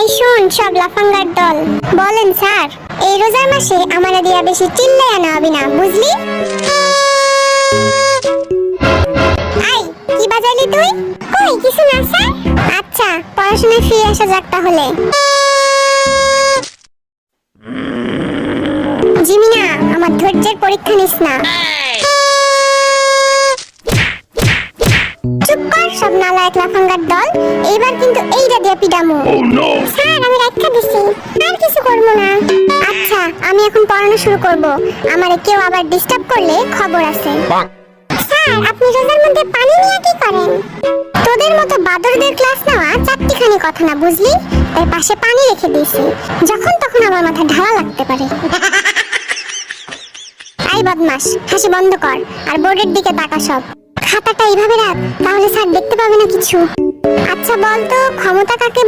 এই শোন সব লাফাঙ্গার দল, বলেন স্যার এই রোজার মাসে আমারে দিয়া বেশি চিল্লাইয়া না হবি না, বুঝলি? আই কি বাজাইলি তুই? কই কিছু না স্যার। আচ্ছা পড়াশোনায় ফিরে আসা যাক তাহলে। জিমিনা আমার ধৈর্যের পরীক্ষা নিস না। চুপ কর সব নালায়েক লাফাঙ্গার দল, এইবার কিন্তু এইটা দিয়ে পিটামু। স্যার আমি রাখা দিছি, আর কিছু করব না। আচ্ছা আমি এখন পড়ানো শুরু করব, আমারে কেউ আবার ডিস্টার্ব করলে খবর আছে। স্যার আপনি রোজার মধ্যে পানি নিয়ে কি করেন? তোদের মতো বাদরদের ক্লাস নেওয়া চারটিখানি কথা না, বুঝলি? তাই পাশে পানি রেখে দিয়েছি, যখন তখন আমার মাথায় ঢালা লাগতে পারে। আই বদমাস, হাসি বন্ধ কর আর বোর্ডের দিকে তাকা সব। খাতাটা এইভাবে রাখ, তাহলে স্যার দেখতে পাবে না কিছু। আচ্ছা বল তো ক্ষমতা কাকে